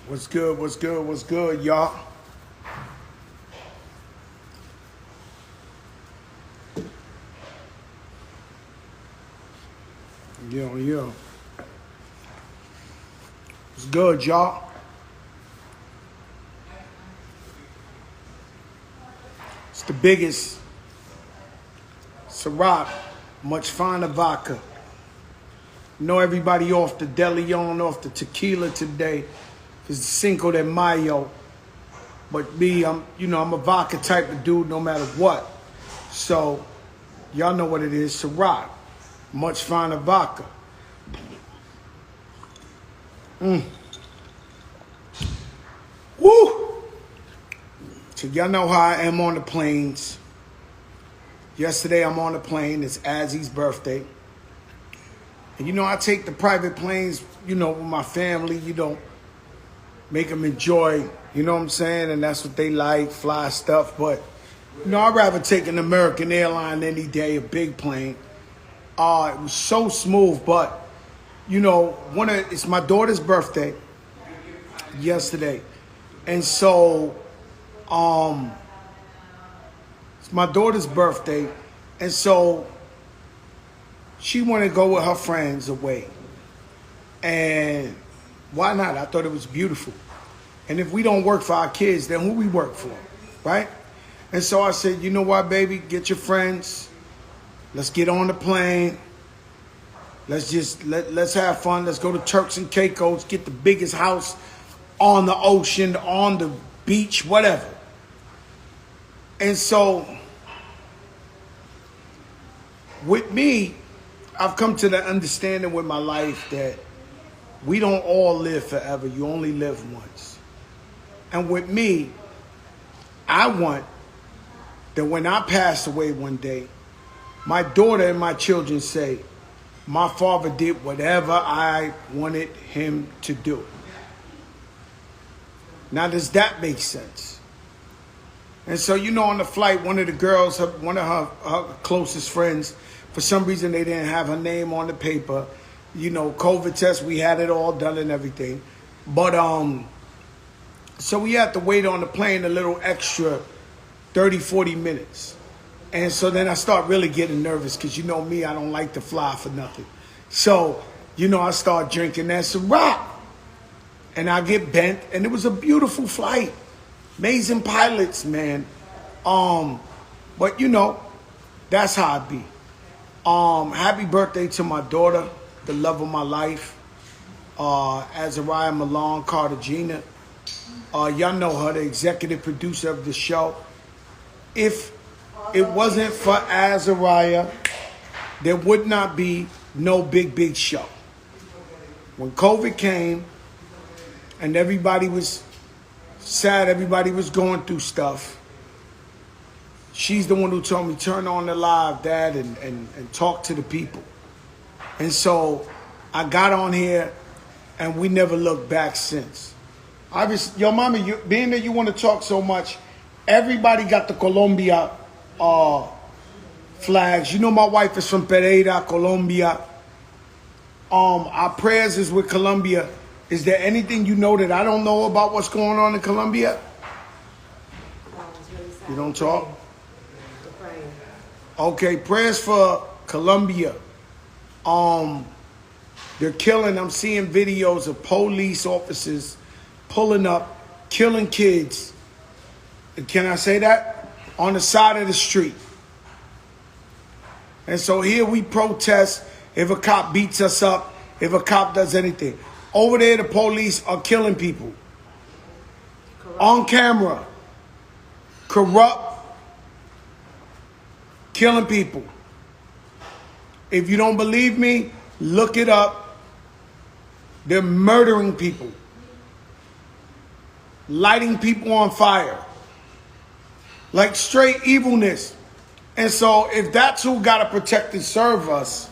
What's good, what's good, what's good, y'all? Yo. What's good, y'all? It's the biggest Ciroc, much finer vodka. Know everybody off the De Leon, off the tequila today. It's Cinco de Mayo. But me, I'm a vodka type of dude no matter what. So, y'all know what it is, Ciroc. Much finer vodka. Woo! So y'all know how I am on the planes. Yesterday I'm on the plane. It's Azzy's birthday. And I take the private planes, with my family, make them enjoy, you know what I'm saying? And that's what they like, fly stuff. But, I'd rather take an American airline any day, a big plane. It was so smooth, but, it's my daughter's birthday yesterday. And so, it's my daughter's birthday. And so, she wanted to go with her friends away. And why not? I thought it was beautiful. And if we don't work for our kids, then who we work for, right? And so I said, you know what, baby? Get your friends. Let's get on the plane. Let's have fun. Let's go to Turks and Caicos, get the biggest house on the ocean, on the beach, whatever. And so, with me, I've come to the understanding with my life that we don't all live forever. You only live once. And with me, I want that when I pass away one day, my daughter and my children say, my father did whatever I wanted him to do. Now, does that make sense? And so, on the flight, one of the girls, one of her closest friends, for some reason they didn't have her name on the paper. COVID test, we had it all done and everything. But, so we had to wait on the plane a little extra 30, 40 minutes. And so then I start really getting nervous because me, I don't like to fly for nothing. So, I start drinking that Ciroc. And I get bent. And it was a beautiful flight. Amazing pilots, man. But, that's how I be. Happy birthday to my daughter, the love of my life. Azariah Malone Cartagena. Y'all know her, the executive producer of the show. If it wasn't for Azariah, there would not be no big show. When COVID came and everybody was sad, everybody was going through stuff, she's the one who told me, turn on the live, Dad, and talk to the people. And so I got on here and we never looked back since. Yo, Mommy, being that you want to talk so much, everybody got the Colombia flags. My wife is from Pereira, Colombia. Our prayers is with Colombia. Is there anything that I don't know about what's going on in Colombia? You don't talk? Okay, prayers for Colombia. They're killing. I'm seeing videos of police officers pulling up, killing kids. Can I say that? On the side of the street. And so here we protest if a cop beats us up, if a cop does anything. Over there, the police are killing people. Corrupt. On camera. Corrupt. Killing people. If you don't believe me, look it up. They're murdering people. Lighting people on fire. Like straight evilness. And so if that's who got to protect and serve us,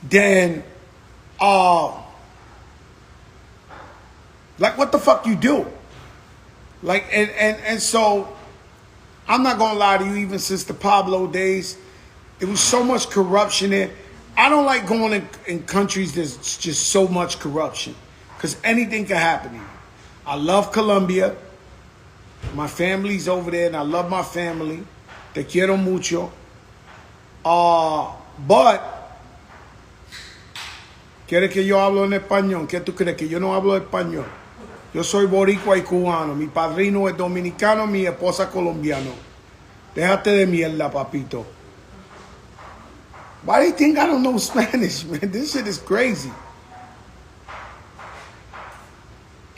then like what the fuck you do? Like and so I'm not gonna lie to you, even since the Pablo days, it was so much corruption in. I don't like going in countries there's just so much corruption because anything can happen to you. I love Colombia. My family's over there and I love my family. Te quiero mucho. But, ¿quieres que yo hablo en español? ¿Qué tú crees? Que yo no hablo español. Yo soy boricua y cubano. Mi padrino es dominicano, mi esposa colombiano. Déjate de mierda, papito. Why do you think I don't know Spanish, man? This shit is crazy.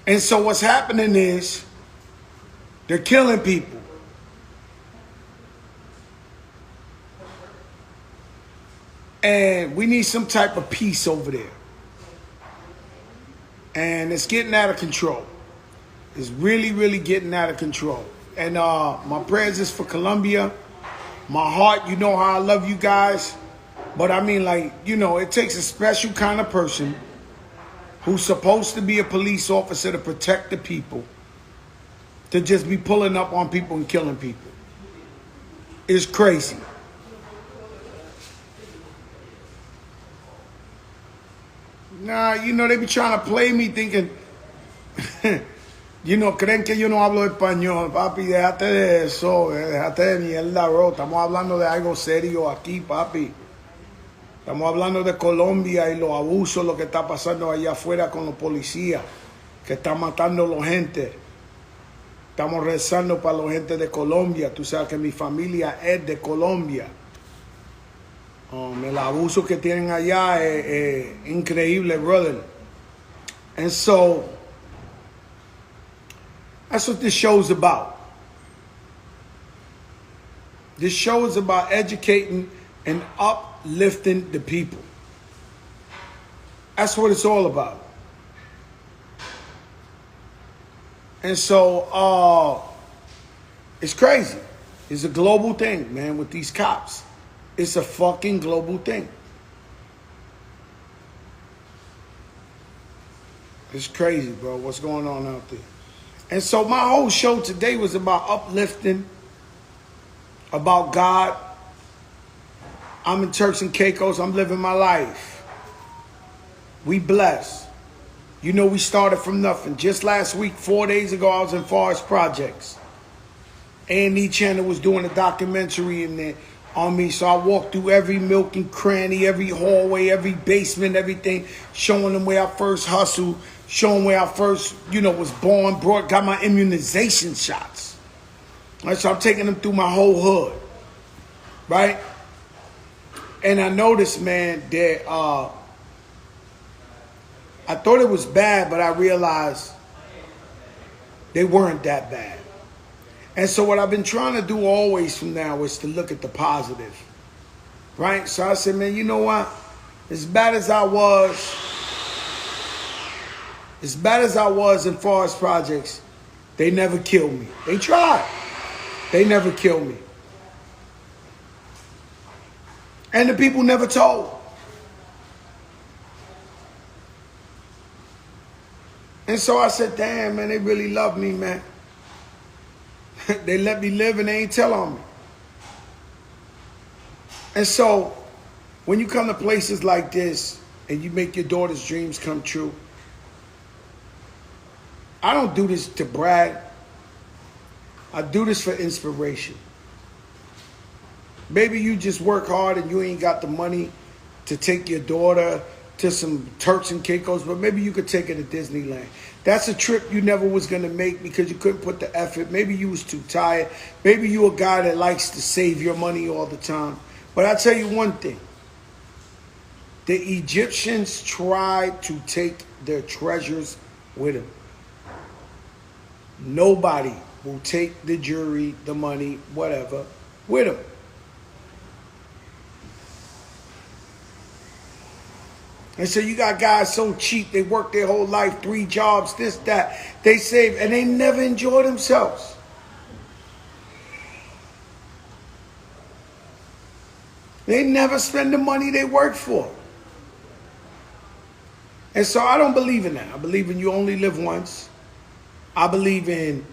And so what's happening is they're killing people. And we need some type of peace over there. And it's getting out of control. It's really, really getting out of control. And my prayers is for Colombia. My heart, you know how I love you guys. But I mean, like, you know, it takes a special kind of person who's supposed to be a police officer to protect the people to just be pulling up on people and killing people. It's crazy. Nah, you know, they be trying to play me thinking, you know, creen que yo no hablo español. Papi, déjate de eso, déjate de mierda, bro. Estamos hablando de algo serio aquí, papi. Estamos hablando de Colombia y los abusos, lo que está pasando allá afuera con los policías, que están matando a la gente. Estamos rezando para la gente de Colombia. Tú sabes que mi familia es de Colombia. El abuso que tienen allá es increíble, brother. And so, that's what this show is about. This show is about educating and uplifting the people. That's what it's all about. And so, it's crazy. It's a global thing, man, with these cops. It's a fucking global thing. It's crazy, bro, what's going on out there. And so my whole show today was about uplifting, about God. I'm in Turks and Caicos. I'm living my life. We blessed. You know, we started from nothing. Just last week, 4 days ago, I was in Forest Projects. A&E Channel was doing a documentary in there on me. So I walked through every nook and cranny, every hallway, every basement, everything, showing them where I first hustled, showing where I first, you know, was born, got my immunization shots. Right, so I'm taking them through my whole hood, right? And I noticed, man, that I thought it was bad, but I realized they weren't that bad. And so what I've been trying to do always from now is to look at the positive, right? So I said, man, you know what? As bad as I was in Forest Projects, they never killed me. They tried. They never killed me. And the people never told. And so I said, damn, man, they really love me, man. They let me live and they ain't tell on me. And so when you come to places like this and you make your daughter's dreams come true, I don't do this to brag. I do this for inspiration. Maybe you just work hard and you ain't got the money to take your daughter to some Turks and Caicos, but maybe you could take her to Disneyland. That's a trip you never was going to make because you couldn't put the effort. Maybe you was too tired. Maybe you a guy that likes to save your money all the time. But I'll tell you one thing. The Egyptians tried to take their treasures with them. Nobody will take the jewelry, the money, whatever, with them. And so you got guys so cheap, they work their whole life, 3 jobs, this, that. They save, and they never enjoy themselves. They never spend the money they work for. And so I don't believe in that. I believe in you only live once. I believe in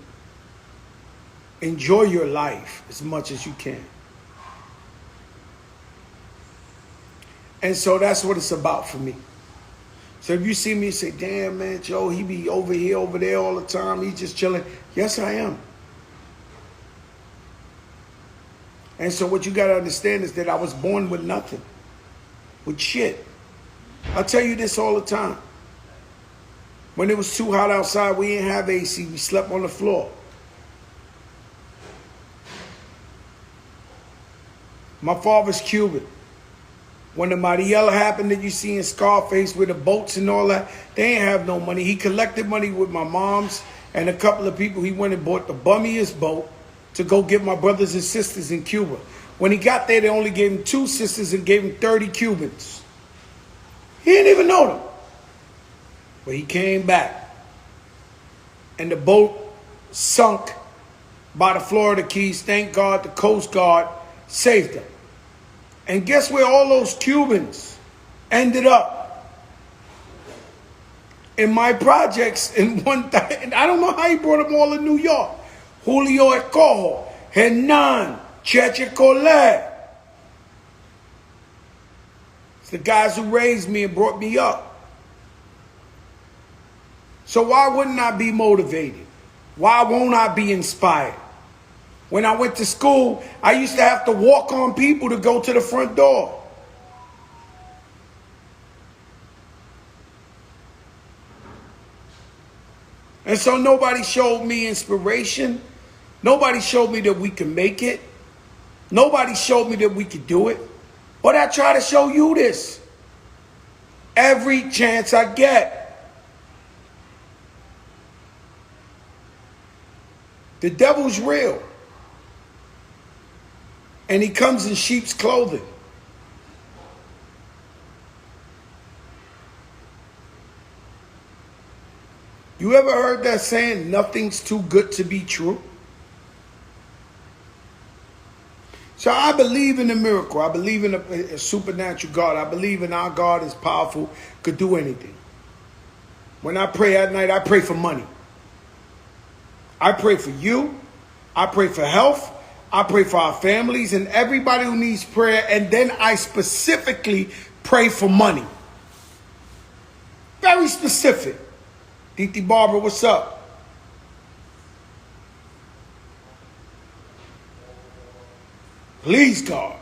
enjoy your life as much as you can. And so that's what it's about for me. So if you see me say, damn, man, Joe, he be over here, over there all the time. He's just chilling. Yes, I am. And so what you got to understand is that I was born with nothing. With shit. I tell you this all the time. When it was too hot outside, we didn't have AC. We slept on the floor. My father's Cuban. When the Mariela happened that you see in Scarface with the boats and all that, they ain't have no money. He collected money with my mom's and a couple of people. He went and bought the bummiest boat to go get my brothers and sisters in Cuba. When he got there, they only gave him 2 sisters and gave him 30 Cubans. He didn't even know them. But he came back. And the boat sunk by the Florida Keys. Thank God the Coast Guard saved him. And guess where all those Cubans ended up? In my projects in one time. I don't know how he brought them all in New York. Julio Escojo, Hernan, Cheche Collet. It's the guys who raised me and brought me up. So why wouldn't I be motivated? Why won't I be inspired? When I went to school, I used to have to walk on people to go to the front door. And so nobody showed me inspiration. Nobody showed me that we can make it. Nobody showed me that we could do it. But I try to show you this every chance I get. The devil's real. And he comes in sheep's clothing. You ever heard that saying, nothing's too good to be true? So I believe in a miracle. I believe in a supernatural God. I believe in our God is powerful, could do anything. When I pray at night, I pray for money. I pray for you. I pray for health. I pray for our families and everybody who needs prayer. And then I specifically pray for money. Very specific. Diti Barbara, what's up? Please, God.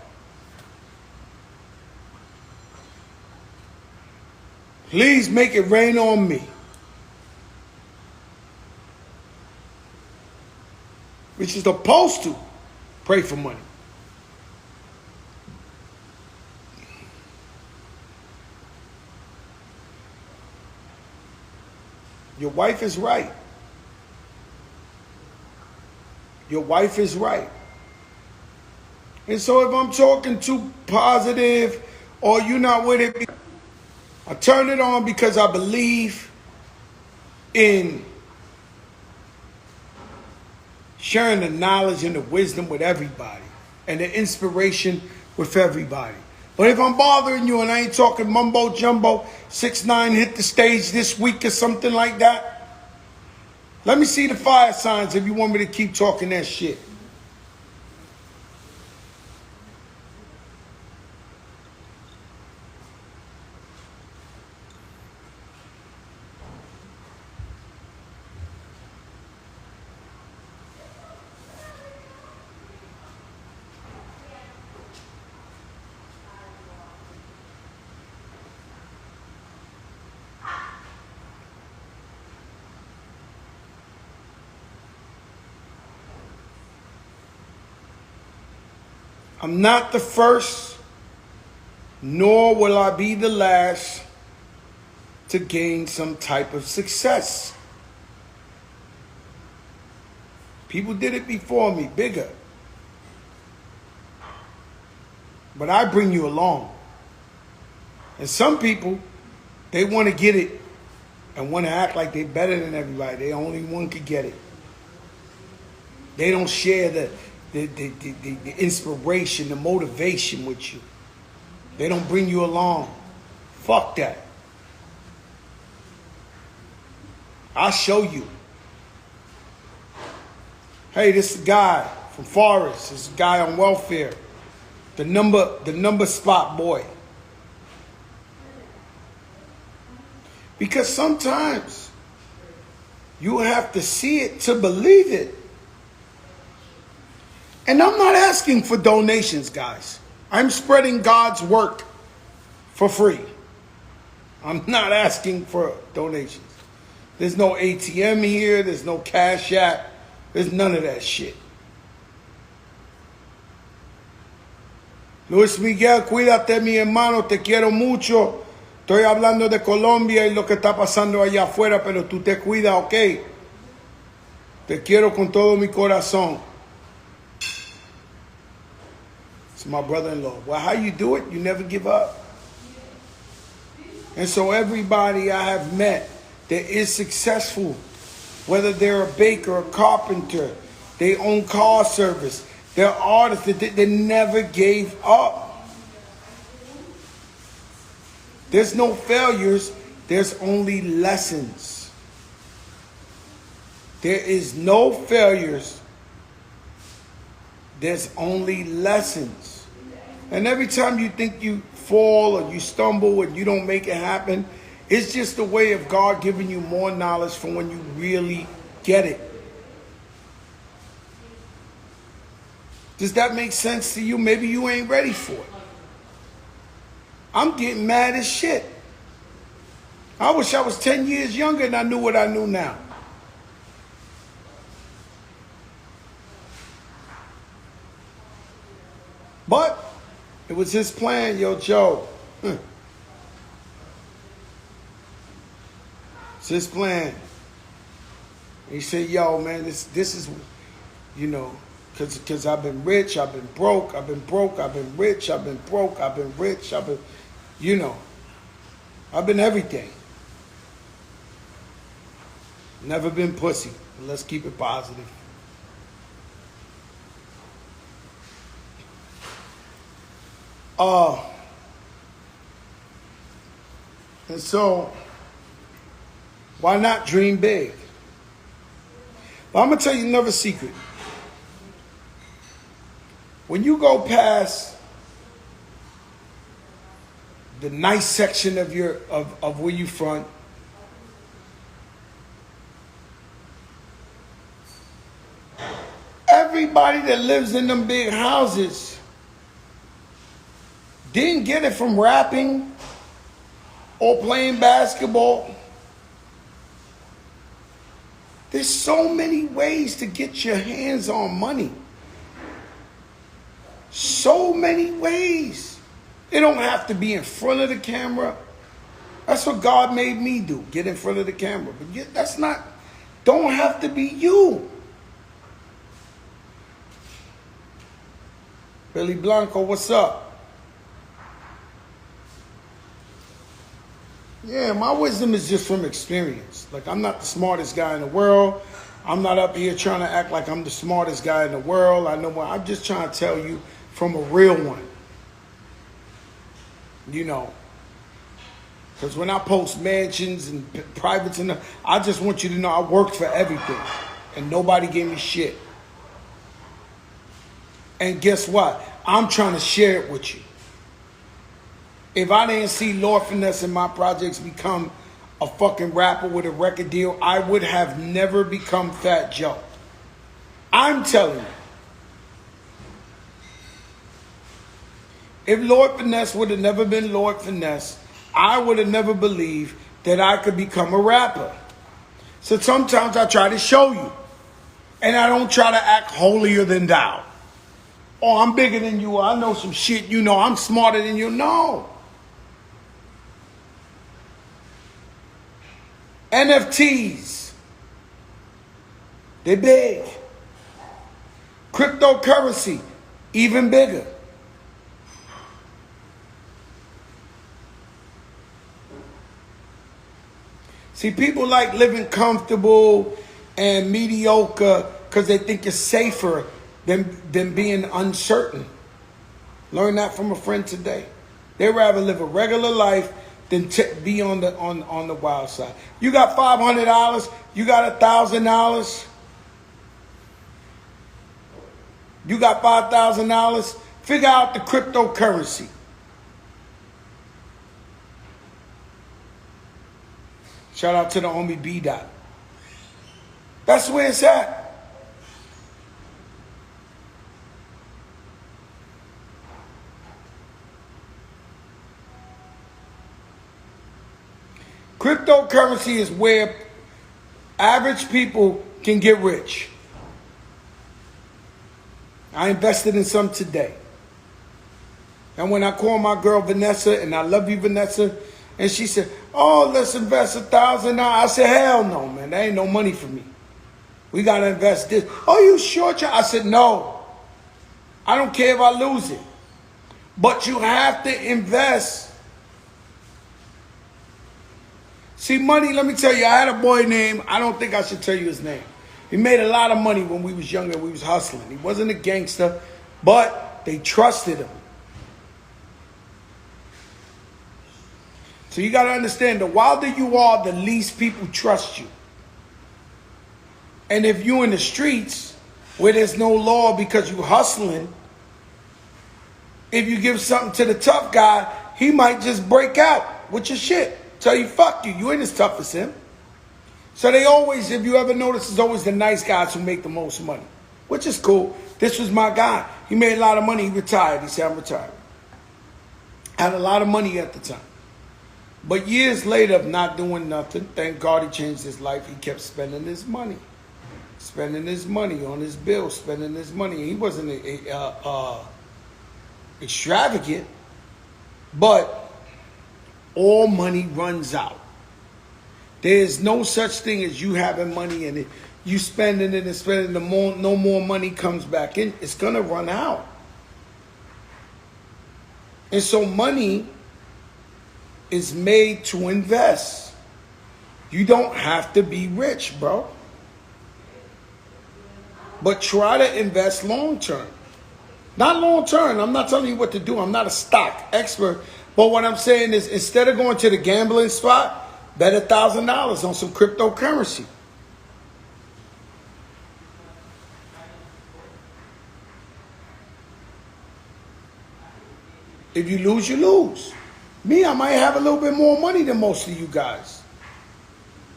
Please make it rain on me. Which is supposed to pray for money. Your wife is right. Your wife is right. And so if I'm talking too positive or you're not with it, I turn it on because I believe in sharing the knowledge and the wisdom with everybody and the inspiration with everybody. But if I'm bothering you and I ain't talking mumbo jumbo, 6ix9ine hit the stage this week or something like that, let me see the fire signs if you want me to keep talking that shit. I'm not the first, nor will I be the last to gain some type of success. People did it before me, bigger. But I bring you along. And some people, they want to get it and want to act like they're better than everybody. They only one could get it. They don't share the inspiration, the motivation with you. They don't bring you along. Fuck that. I'll show you. Hey, this guy from Forest, this guy on welfare, the number spot boy. Because sometimes you have to see it to believe it. And I'm not asking for donations, guys. I'm spreading God's work for free. I'm not asking for donations. There's no ATM here. There's no Cash App. There's none of that shit. Luis Miguel, cuídate, mi hermano. Te quiero mucho. Estoy hablando de Colombia y lo que está pasando allá afuera, pero tú te cuidas, ¿ok? Te quiero con todo mi corazón. It's my brother-in-law. Well, how you do it? You never give up. And so everybody I have met that is successful, whether they're a baker, a carpenter, they own car service, they're artists, they never gave up. There's no failures, there's only lessons. There is no failures, there's only lessons. And every time you think you fall or you stumble and you don't make it happen, it's just a way of God giving you more knowledge for when you really get it. Does that make sense to you? Maybe you ain't ready for it. I'm getting mad as shit. I wish I was 10 years younger and I knew what I knew now. But it was his plan, yo, Joe. It's his plan. He said, yo, man, this is, you know, because I've been rich, I've been broke, I've been broke, I've been rich, I've been broke, I've been rich, I've been, you know, I've been everything. Never been pussy. Let's keep it positive. And so, why not dream big? But I'm going to tell you another secret. When you go past the nice section of of where you from, everybody that lives in them big houses didn't get it from rapping or playing basketball. There's so many ways to get your hands on money. So many ways. It don't have to be in front of the camera. That's what God made me do, get in front of the camera. But that's not, don't have to be you. Billy Blanco, what's up? Yeah, my wisdom is just from experience. Like, I'm not the smartest guy in the world. I'm not up here trying to act like I'm the smartest guy in the world. I know what, I'm just trying to tell you from a real one. You know, because when I post mansions and privates, and I just want you to know I worked for everything and nobody gave me shit. And guess what? I'm trying to share it with you. If I didn't see Lord Finesse and my projects become a fucking rapper with a record deal, I would have never become Fat Joe. I'm telling you. If Lord Finesse would have never been Lord Finesse, I would have never believed that I could become a rapper. So sometimes I try to show you. And I don't try to act holier than thou. Oh, I'm bigger than you. I know some shit. You know, I'm smarter than you. No. NFTs. They're big. Cryptocurrency. Even bigger. See, people like living comfortable and mediocre because they think it's safer than being uncertain. Learned that from a friend today. They'd rather live a regular life than be on the wild side. You got $500, you got $1,000, you got $5,000, figure out the cryptocurrency. Shout out to the homie B Dot. That's where it's at. Cryptocurrency is where average people can get rich. I invested in some today. And when I called my girl Vanessa, and I love you, Vanessa, and she said, oh, let's invest $1,000. I said, hell no, man. That ain't no money for me. We got to invest this. Oh, you sure? I said, no. I don't care if I lose it. But you have to invest. See, money, let me tell you, I had a boy named, I don't think I should tell you his name. He made a lot of money when we was younger. We was hustling. He wasn't a gangster, but they trusted him. So you got to understand, the wilder you are, the least people trust you. And if you're in the streets where there's no law because you hustling, if you give something to the tough guy, he might just break out with your shit. Tell you, fuck you. You ain't as tough as him. So they always, if you ever notice, it's always the nice guys who make the most money, which is cool. This was my guy. He made a lot of money. He retired. He said, I'm retired. Had a lot of money at the time. But years later of not doing nothing, thank God he changed his life. He kept spending his money. Spending his money on his bills, spending his money. He wasn't extravagant, but all money runs out. There's no such thing as you having money and you spending it and spending no more money comes back in. It's going to run out. And so money is made to invest. You don't have to be rich, bro. But try to invest long term. Not long term. I'm not telling you what to do. I'm not a stock expert. But what I'm saying is, instead of going to the gambling spot, bet $1,000 on some cryptocurrency. If you lose, you lose. Me, I might have a little bit more money than most of you guys.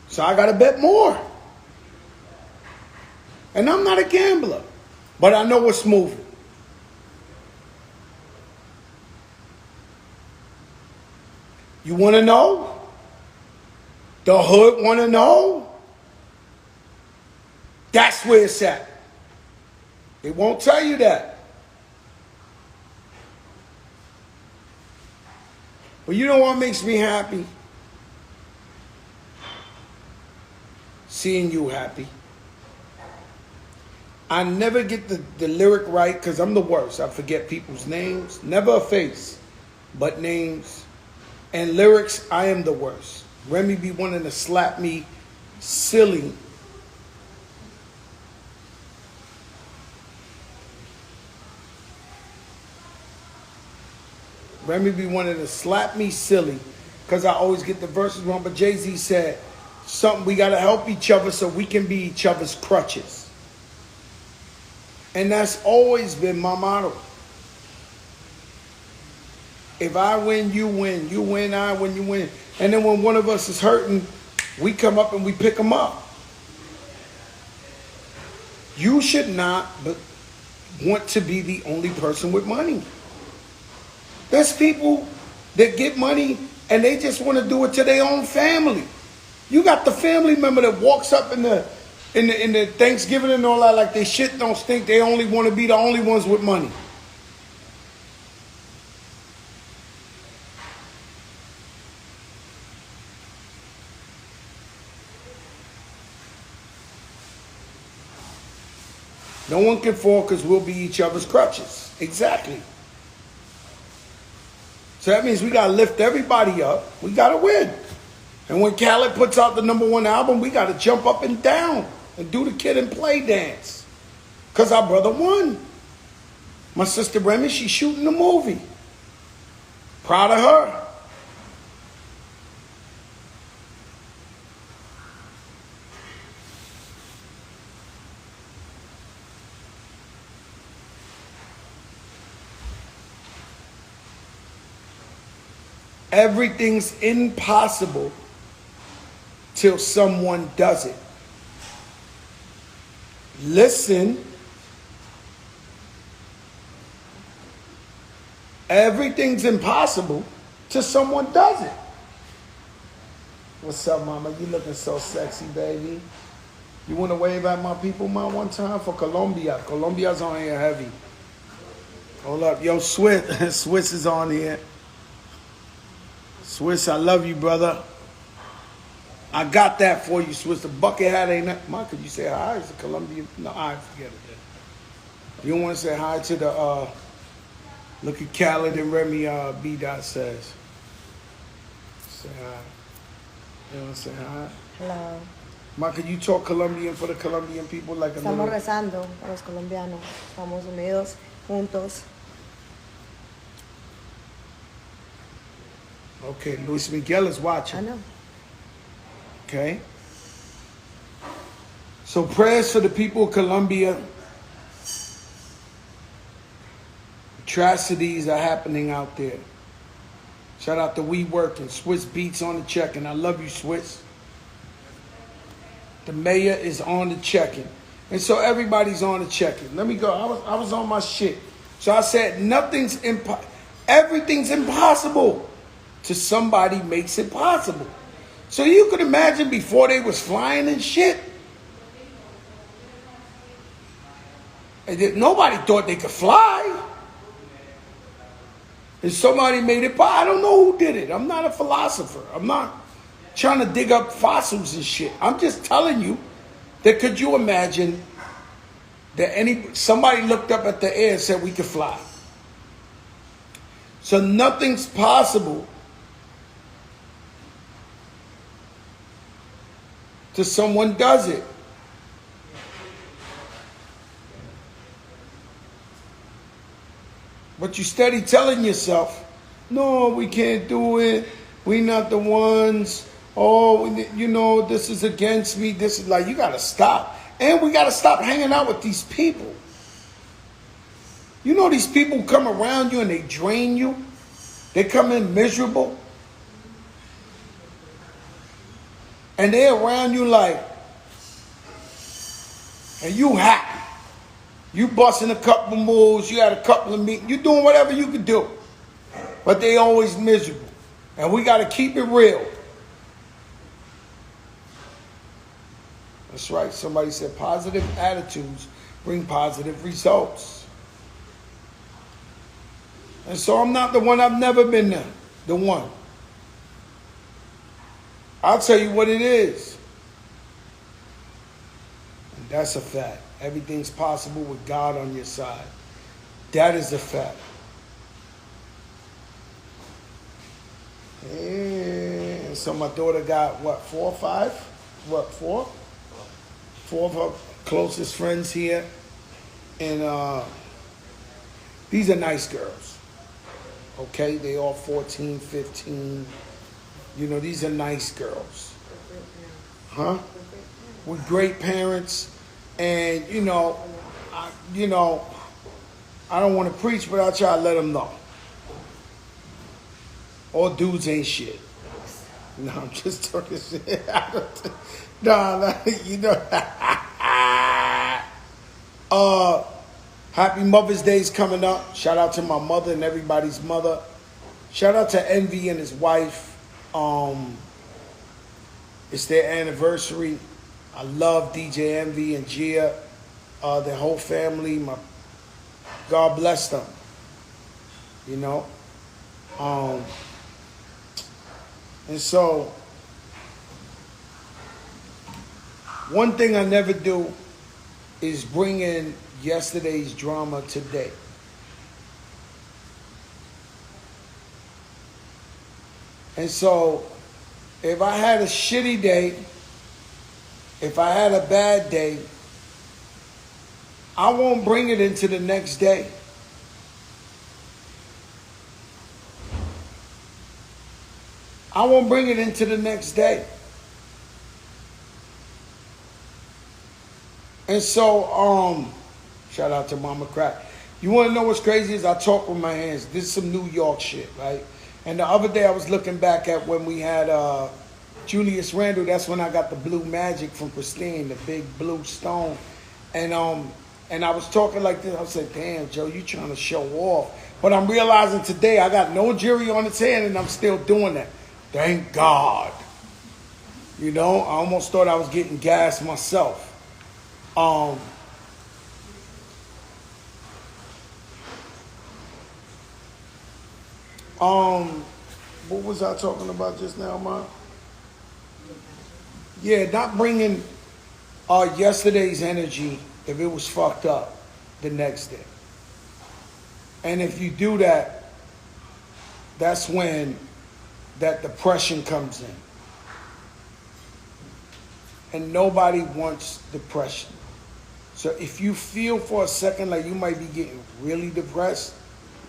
So I got to bet more. And I'm not a gambler, but I know what's moving. You want to know? The hood want to know? That's where it's at. They won't tell you that. But you know what makes me happy? Seeing you happy. I never get the lyric right because I'm the worst. I forget people's names. Never a face, but names. And lyrics, I am the worst. Remy be wanting to slap me silly. Remy be wanting to slap me silly because I always get the verses wrong. But Jay-Z said, something, we got to help each other so we can be each other's crutches. And that's always been my motto. If I win, you win. You win, I win, you win. And then when one of us is hurting, we come up and we pick them up. You should not want to be the only person with money. There's people that get money and they just want to do it to their own family. You got the family member that walks up in the Thanksgiving and all that, like they shit don't stink. They only want to be the only ones with money. No one can fall because we'll be each other's crutches. Exactly. So that means we got to lift everybody up. We got to win. And when Khaled puts out the #1 album, we got to jump up and down and do the Kid and Play dance. Because our brother won. My sister Remy, she's shooting the movie. Proud of her. Everything's impossible till someone does it. Listen. Everything's impossible till someone does it. What's up, mama? You looking so sexy, baby. You want to wave at my people, man, one time for Colombia? Colombia's on here heavy. Hold up. Yo, Swiss. Swiss is on here. Swiss, I love you, brother. I got that for you, Swiss. The bucket hat ain't that. Ma, could you say hi? Is it Colombian? No, I forget it. You don't want to say hi to the, look at Khaled and Remy B. Dot says. Say hi. You want to say hi? Hello. Ma, could you talk Colombian for the Colombian people? Like Estamos rezando para los colombianos. Estamos unidos, juntos. Okay, Luis Miguel is watching. I know. Okay. So prayers for the people of Colombia. Atrocities are happening out there. Shout out to We Working. Swiss Beats on the check-in. I love you, Swiss. The mayor is on the check-in. And so everybody's on the check-in. Let me go. I was on my shit. So I said everything's impossible till somebody makes it possible. So you could imagine before they was flying and shit. And nobody thought they could fly. And somebody made it. I don't know who did it. I'm not a philosopher. I'm not trying to dig up fossils and shit. I'm just telling you that could you imagine that somebody looked up at the air and said we could fly. So nothing's possible till someone does it. But you steady telling yourself, no, we can't do it. We not the ones. Oh, you know, this is against me. This is like, you got to stop. And we got to stop hanging out with these people. You know, these people come around you and they drain you. They come in miserable. And they're around you like, and you happy. You busting a couple moves. You had a couple of meetings. You doing whatever you could do. But they always miserable. And we got to keep it real. That's right. Somebody said positive attitudes bring positive results. And so I'm not the one. I've never been the one. I'll tell you what it is. And that's a fact. Everything's possible with God on your side. That is a fact. And so my daughter got, what, 4 or 5? What, 4? 4 of her closest friends here. And these are nice girls. Okay? They all 14, 15. You know, these are nice girls. Huh? With great parents. And, you know, I don't want to preach, but I try to let them know. All dudes ain't shit. No, I'm just talking shit. No, you know. Happy Mother's Day's coming up. Shout out to my mother and everybody's mother. Shout out to Envy and his wife. It's their anniversary. I love DJ Envy and Gia, their whole family. God bless them. You know? And so, one thing I never do is bring in yesterday's drama today. And so, if I had a shitty day, if I had a bad day, I won't bring it into the next day. I won't bring it into the next day. And so, shout out to Mama Crack. You want to know what's crazy is I talk with my hands. This is some New York shit, right? And the other day I was looking back at when we had Julius Randle, that's when I got the blue magic from Pristine, the big blue stone. And I was talking like this. I said, damn, Joe, you trying to show off. But I'm realizing today I got no jury on its hand and I'm still doing that. Thank God. You know, I almost thought I was getting gas myself. What was I talking about just now, man? Yeah, not bringing yesterday's energy if it was fucked up the next day. And if you do that, that's when that depression comes in. And nobody wants depression. So if you feel for a second like you might be getting really depressed,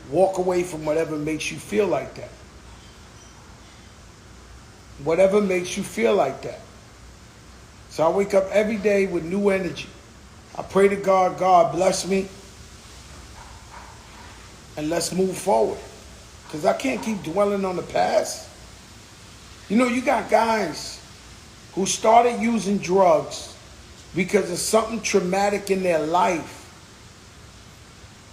walk away from whatever makes you feel like that. Whatever makes you feel like that. So I wake up every day with new energy. I pray to God, God bless me. And let's move forward. Because I can't keep dwelling on the past. You know, you got guys who started using drugs because of something traumatic in their life.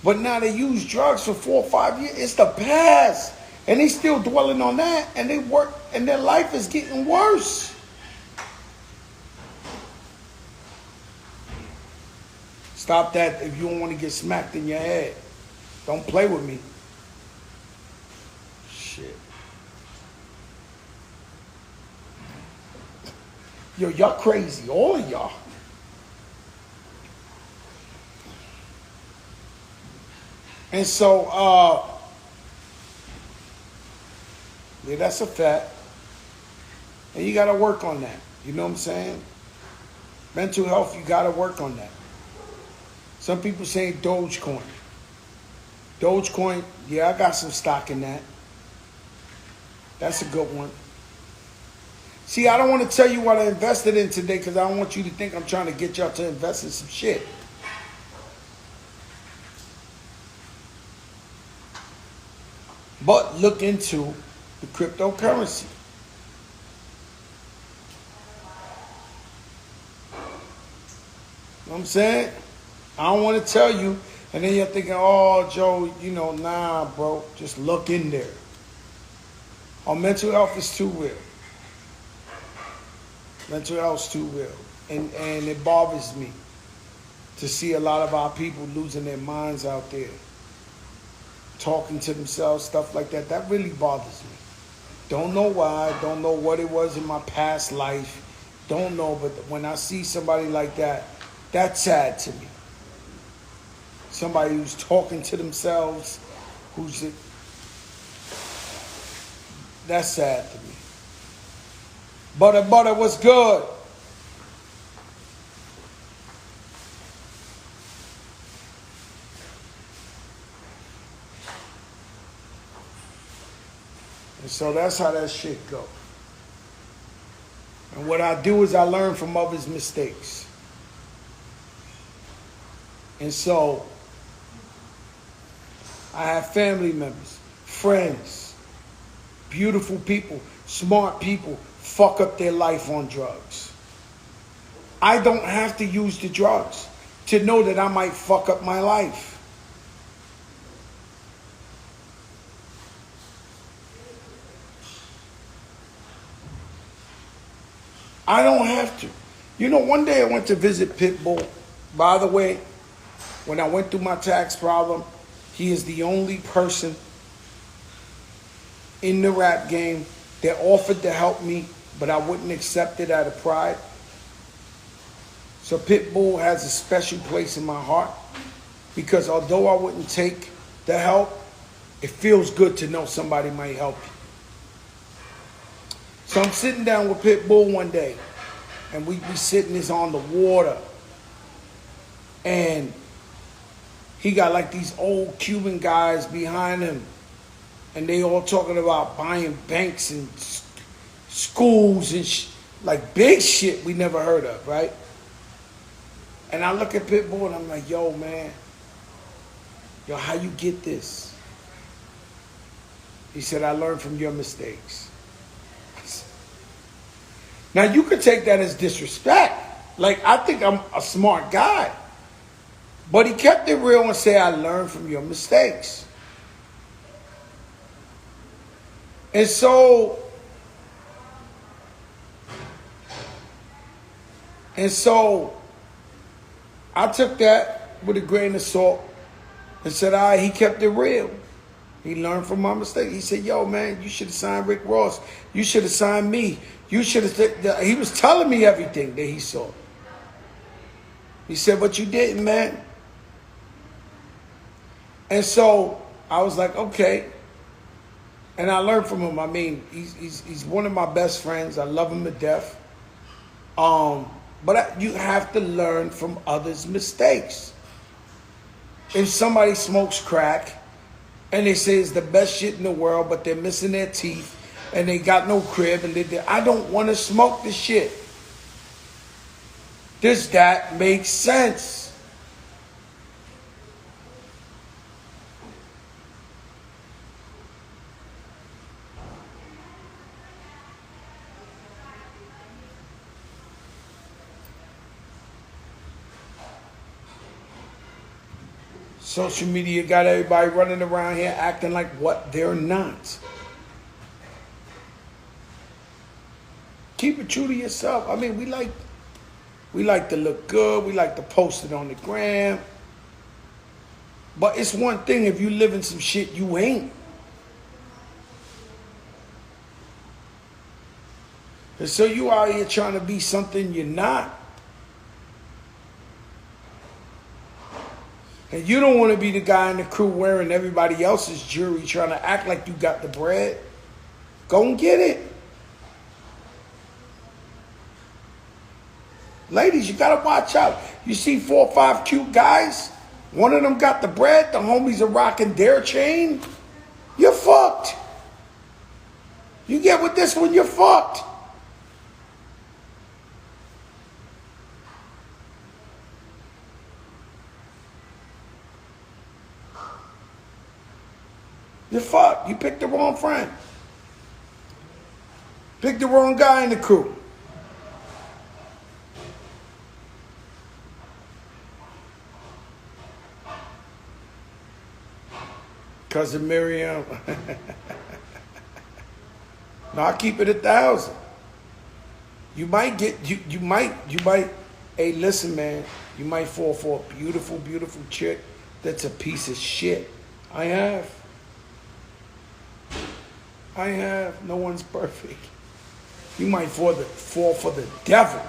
But now they use drugs for 4 or 5 years. It's the past. And they still dwelling on that. And they work, and their life is getting worse. Stop that if you don't want to get smacked in your head. Don't play with me. Shit. Yo, y'all crazy. All of y'all. And so, yeah, that's a fact. And you got to work on that. You know what I'm saying? Mental health, you got to work on that. Some people saying Dogecoin. Dogecoin, yeah, I got some stock in that. That's a good one. See, I don't want to tell you what I invested in today because I don't want you to think I'm trying to get y'all to invest in some shit. But look into the cryptocurrency. You know what I'm saying? I don't want to tell you, and then you're thinking, oh, Joe, you know, nah, bro. Just look in there. Our mental health is too real. Mental health is too real. And it bothers me to see a lot of our people losing their minds out there. Talking to themselves, stuff like that. That really bothers me. Don't know why. Don't know what it was in my past life. Don't know. But when I see somebody like that, that's sad to me. Somebody who's talking to themselves, that's sad to me. Butter, what's good? And so that's how that shit goes. And what I do is I learn from others' mistakes. And so I have family members, friends, beautiful people, smart people fuck up their life on drugs. I don't have to use the drugs to know that I might fuck up my life. I don't have to. You know, one day I went to visit Pitbull. By the way, when I went through my tax problem, he is the only person in the rap game that offered to help me, but I wouldn't accept it out of pride. So Pitbull has a special place in my heart because although I wouldn't take the help, it feels good to know somebody might help you. So I'm sitting down with Pitbull one day, and we sitting this on the water, and he got like these old Cuban guys behind him, and they all talking about buying banks and schools and like big shit we never heard of, right? And I look at Pitbull and I'm like, yo, man, yo, how you get this? He said, I learned from your mistakes. Now, you could take that as disrespect. Like, I think I'm a smart guy. But he kept it real and said, I learned from your mistakes. And so I took that with a grain of salt and said, all right, he kept it real. He learned from my mistake. He said, yo, man, you should have signed Rick Ross. You should have signed me. You should have. He was telling me everything that he saw. He said, but you didn't, man. And so I was like, okay. And I learned from him. I mean, he's one of my best friends. I love him to death. But you have to learn from others' mistakes. If somebody smokes crack and they say it's the best shit in the world, but they're missing their teeth and they got no crib and I don't want to smoke this shit. Does that make sense? Social media got everybody running around here acting like what they're not. Keep it true to yourself. I mean, we like to look good. We like to post it on the gram. But it's one thing if you live in some shit you ain't. And so you out here trying to be something you're not. And you don't want to be the guy in the crew wearing everybody else's jewelry trying to act like you got the bread. Go and get it. Ladies, you got to watch out. You see 4 or 5 cute guys? One of them got the bread. The homies are rocking their chain. You're fucked. You get with this one, you're fucked. You're fucked. You picked the wrong friend. Picked the wrong guy in the crew. Cousin Miriam. No, I keep it 1,000. You might get, you might, hey, listen, man, you might fall for a beautiful, beautiful chick that's a piece of shit. I have. No one's perfect. You might fall for the devil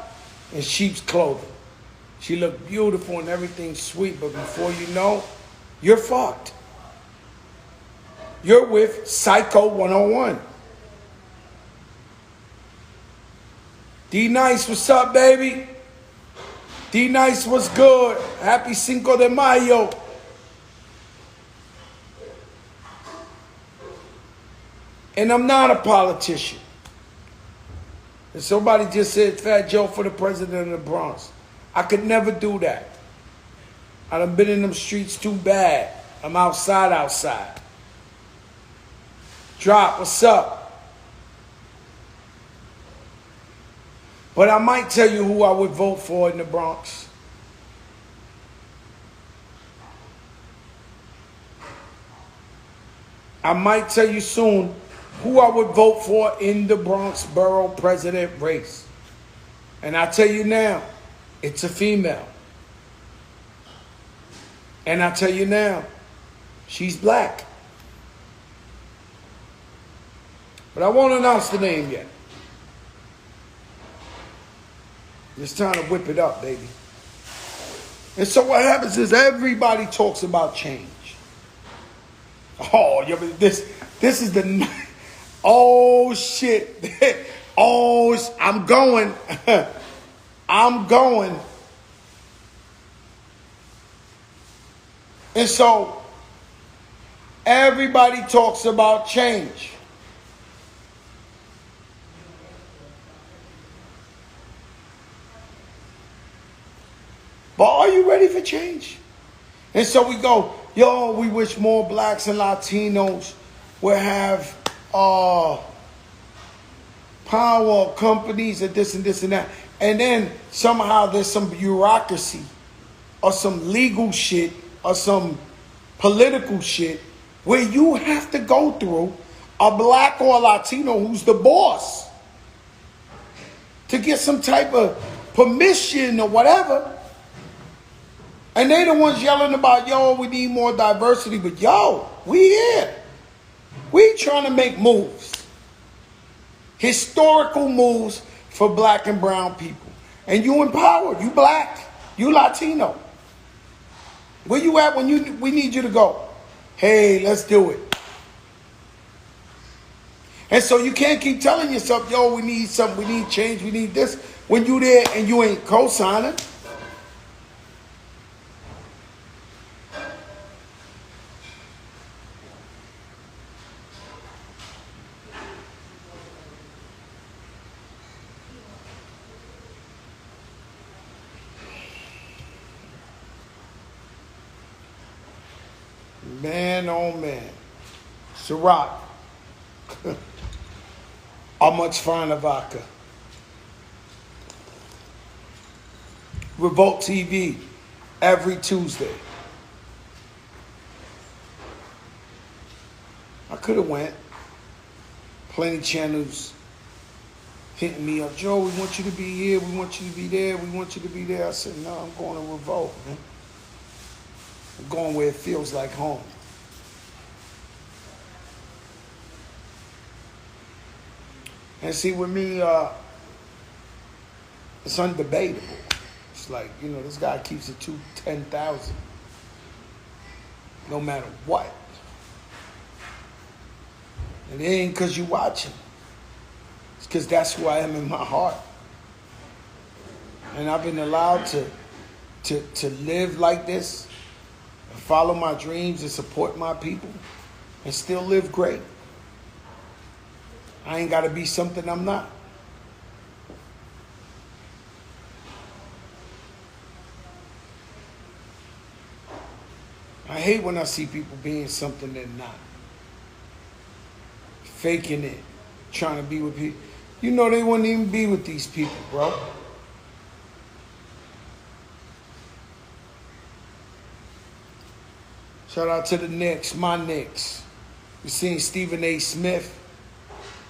in sheep's clothing. She looked beautiful and everything sweet, but before you know, you're fucked. You're with Psycho 101. D-Nice, what's up, baby? D-Nice, what's good? Happy Cinco de Mayo. And I'm not a politician. And somebody just said Fat Joe for the president of the Bronx. I could never do that. I done been in them streets too bad. I'm outside. Drop, what's up? But I might tell you who I would vote for in the Bronx. I might tell you soon who I would vote for in the Bronx borough president race. And I tell you now, it's a female. And I tell you now, she's black. But I won't announce the name yet. It's time to whip it up, baby. And so what happens is everybody talks about change. Oh, this is the... Oh, shit. Oh, I'm going. I'm going. And so everybody talks about change. But are you ready for change? And so we go, yo, we wish more blacks and Latinos will have power companies and this and that. And then somehow there's some bureaucracy or some legal shit or some political shit where you have to go through a black or a Latino who's the boss to get some type of permission or whatever. And they the ones yelling about, yo, we need more diversity. But yo, we here. We trying to make moves. Historical moves for black and brown people. And you empowered. You black. You Latino. Where you at when we need you to go? Hey, let's do it. And so you can't keep telling yourself, yo, we need something, we need change, we need this, when you there and you ain't co-signing. Man, oh man. Ciroc. How much finer vodka? Revolt TV every Tuesday. I could have went. Plenty channels hitting me up. Joe, we want you to be here. We want you to be there. We want you to be there. I said, no, I'm going to Revolt, man. I'm going where it feels like home. And see, with me, it's undebatable. It's like, you know, this guy keeps it to 10,000. No matter what. And it ain't because you watching. It's because that's who I am in my heart. And I've been allowed to live like this, and follow my dreams and support my people, and still live great. I ain't got to be something I'm not. I hate when I see people being something they're not. Faking it. Trying to be with people. You know they wouldn't even be with these people, bro. Shout out to the Knicks, my Knicks. You seen Stephen A. Smith?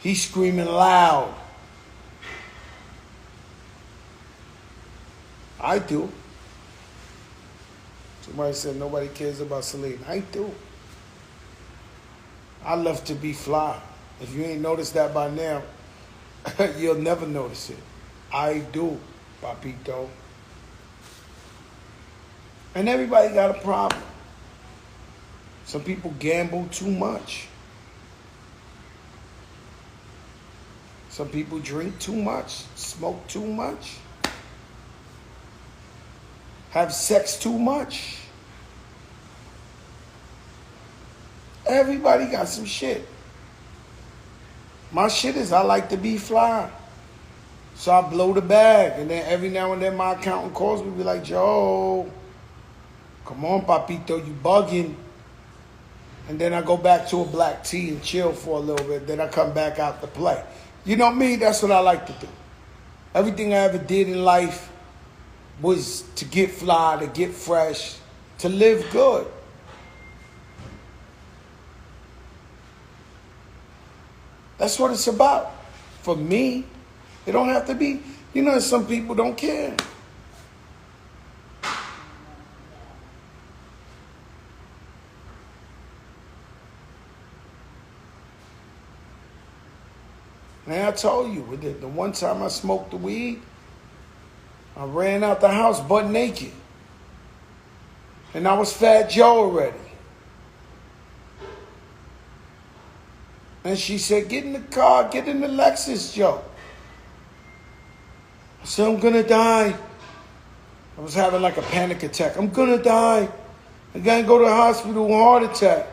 He's screaming loud. I do. Somebody said nobody cares about Celine. I do. I love to be fly. If you ain't noticed that by now, you'll never notice it. I do, Papito. And everybody got a problem. Some people gamble too much. Some people drink too much, smoke too much, have sex too much. Everybody got some shit. My shit is I like to be fly. So I blow the bag. And then every now and then my accountant calls me, be like, Joe, come on, Papito, you bugging. And then I go back to a black tea and chill for a little bit. Then I come back out to play. You know me, that's what I like to do. Everything I ever did in life was to get fly, to get fresh, to live good. That's what it's about. For me, it don't have to be. You know, some people don't care. Man, I told you, the one time I smoked the weed, I ran out the house butt naked. And I was Fat Joe already. And she said, get in the car, get in the Lexus, Joe. I said, I'm gonna die. I was having like a panic attack. I'm gonna die. I gotta go to the hospital with a heart attack.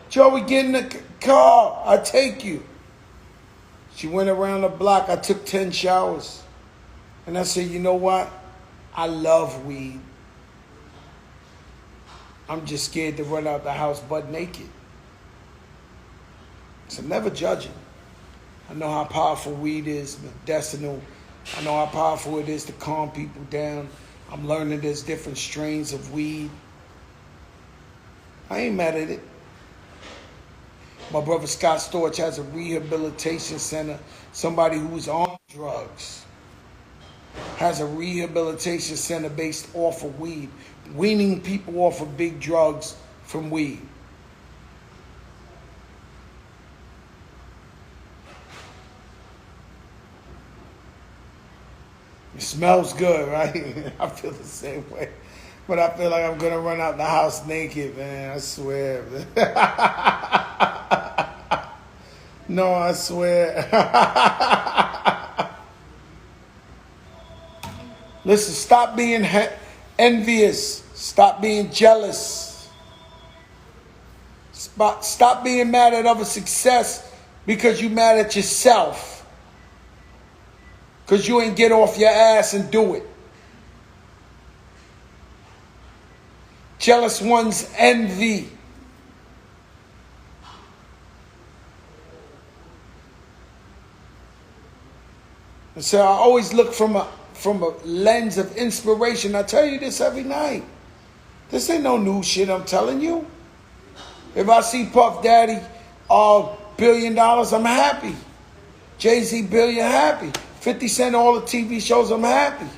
Joe, we get in the car, I'll take you. She went around the block. I took 10 showers. And I said, you know what? I love weed. I'm just scared to run out the house butt naked. So never judging. I know how powerful weed is medicinal. I know how powerful it is to calm people down. I'm learning there's different strains of weed. I ain't mad at it. My brother Scott Storch has a rehabilitation center. Somebody who's on drugs has a rehabilitation center based off of weed, weaning people off of big drugs from weed. It smells good, right? I feel the same way. But I feel like I'm going to run out the house naked, man. I swear. No, I swear. Listen, stop being envious. Stop being jealous. Stop being mad at other success because you're mad at yourself. Because you ain't get off your ass and do it. Jealous ones envy. And so I always look from a lens of inspiration. I tell you this every night. This ain't no new shit I'm telling you. If I see Puff Daddy $1 billion, I'm happy. Jay-Z billion, happy. 50 Cent, all the TV shows, I'm happy.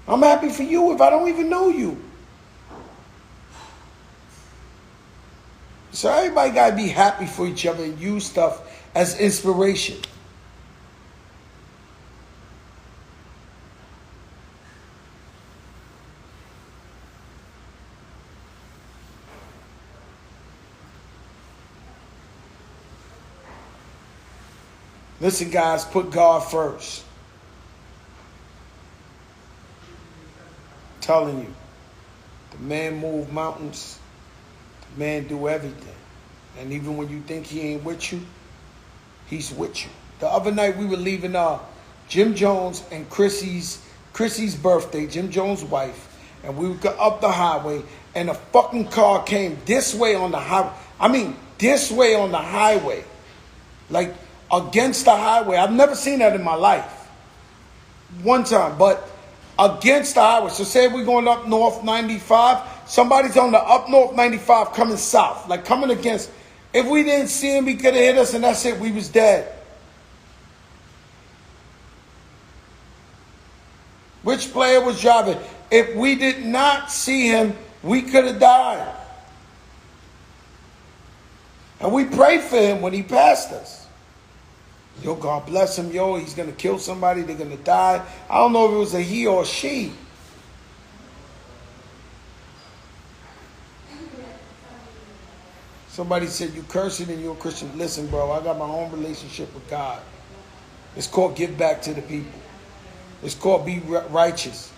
I'm happy for you if I don't even know you. So everybody got to be happy for each other and use stuff as inspiration. Listen, guys, put God first. I'm telling you, the man move mountains. The man do everything. And even when you think he ain't with you, he's with you. The other night we were leaving Jim Jones and Chrissy's birthday, Jim Jones' wife, and we would go up the highway, and a fucking car came this way on the highway. I mean, this way on the highway. Like, against the highway. I've never seen that in my life. One time, but against the highway. So say we're going up North 95. Somebody's on the up North 95 coming south. Like coming against. If we didn't see him, he could have hit us and that's it. We was dead. Which player was driving? If we did not see him, we could have died. And we prayed for him when he passed us. Yo, God bless him, yo. He's going to kill somebody. They're going to die. I don't know if it was a he or a she. Somebody said, you cursing and you're a Christian. Listen, bro, I got my own relationship with God. It's called give back to the people. It's called be righteous.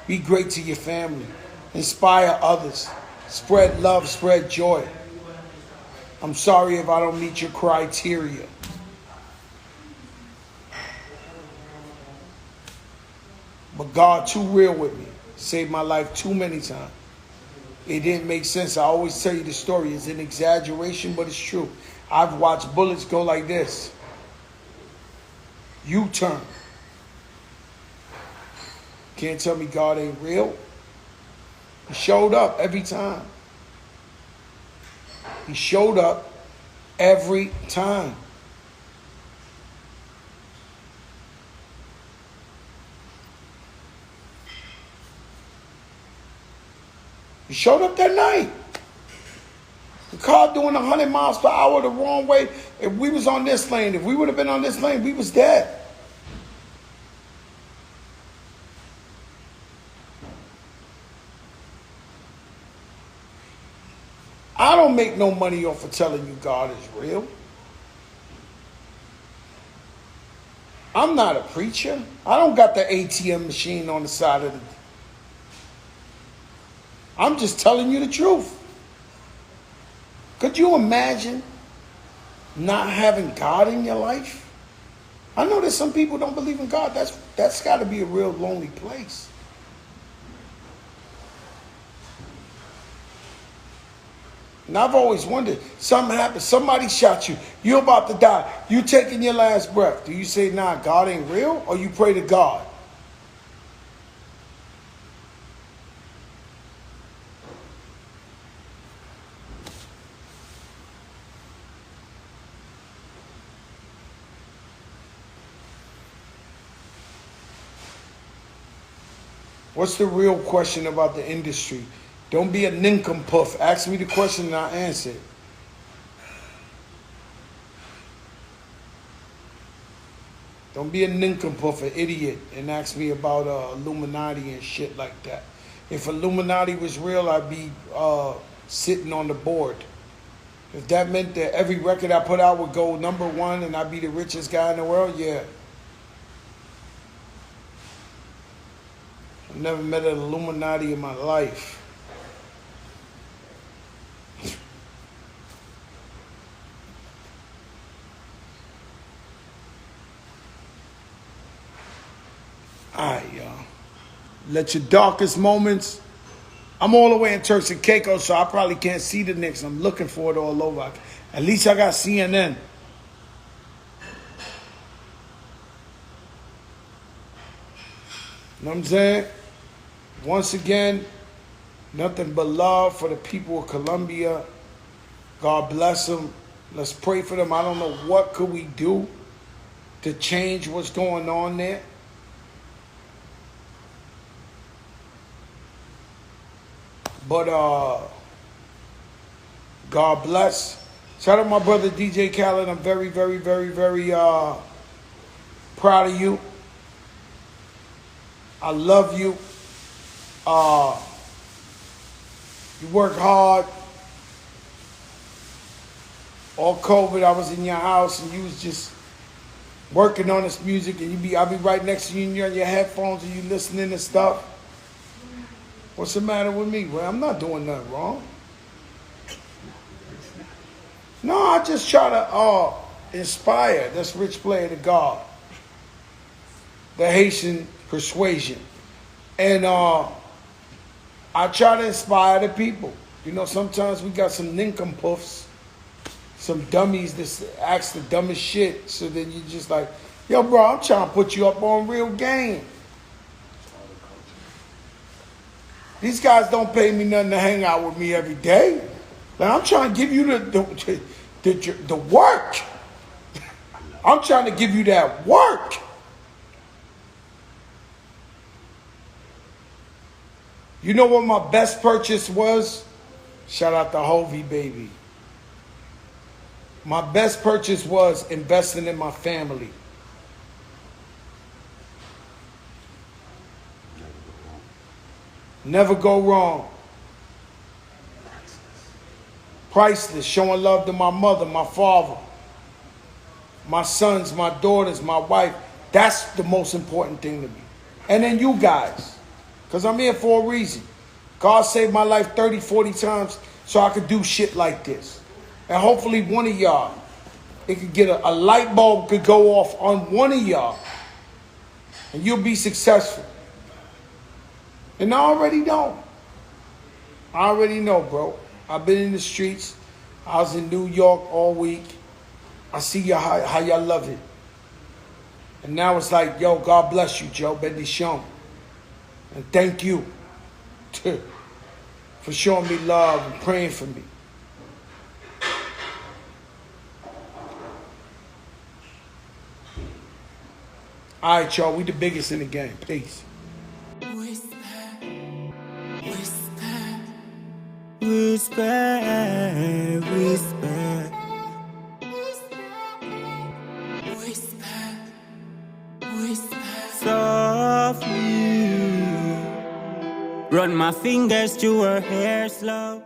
Be great to your family. Inspire others. Spread love, spread joy. I'm sorry if I don't meet your criteria. But God too real with me. Saved my life too many times. It didn't make sense. I always tell you the story. It's an exaggeration, but it's true. I've watched bullets go like this. U-turn. Can't tell me God ain't real. He showed up every time. He showed up every time. He showed up that night. The car doing 100 miles per hour the wrong way. If we was on this lane, if we would have been on this lane, we was dead. I don't make no money off of telling you God is real. I'm not a preacher. I don't got the ATM machine on the side of the... I'm just telling you the truth. Could you imagine not having God in your life? I know that some people don't believe in God. That's got to be a real lonely place. And I've always wondered, something happened, somebody shot you, you're about to die, you taking your last breath. Do you say, nah, God ain't real? Or you pray to God? What's the real question about the industry? Don't be a nincompoop. Ask me the question and I'll answer it. Don't be a nincompoop, an idiot, and ask me about Illuminati and shit like that. If Illuminati was real, I'd be sitting on the board. If that meant that every record I put out would go #1 and I'd be the richest guy in the world, yeah. I've never met an Illuminati in my life. Alright, y'all. Let your darkest moments. I'm all the way in Turks and Caicos, so I probably can't see the Knicks. I'm looking for it all over. At least I got CNN. You know what I'm saying? Once again, nothing but love for the people of Colombia. God bless them. Let's pray for them. I don't know what could we do to change what's going on there. But God bless. Shout out to my brother DJ Khaled. I'm very, very, very, very proud of you. I love you. You work hard. All COVID, I was in your house and you was just working on this music, and I'll be right next to you and you're on your headphones and you listening to stuff. What's the matter with me? Well, I'm not doing nothing wrong. No, I just try to inspire this rich player to God. The Haitian persuasion. And I try to inspire the people. You know, sometimes we got some nincompoops, some dummies that ask the dumbest shit. So then you just like, yo, bro, I'm trying to put you up on real game. These guys don't pay me nothing to hang out with me every day. Like, I'm trying to give you the work. I'm trying to give you that work. You know what my best purchase was? Shout out to Hovey, baby. My best purchase was investing in my family. Never go wrong. Priceless. Showing love to my mother, my father, my sons, my daughters, my wife. That's the most important thing to me. And then you guys. Because I'm here for a reason. God saved my life 30, 40 times so I could do shit like this. And hopefully one of y'all, it could get a light bulb could go off on one of y'all. And you'll be successful. And I already know. I already know, bro. I've been in the streets. I was in New York all week. I see how y'all love it. And now it's like, yo, God bless you, Joe Bendition. And thank you for showing me love and praying for me. All right, y'all. We the biggest in the game. Peace. Whisper, whisper, whisper, whisper, softly. Run my fingers through her hair slow.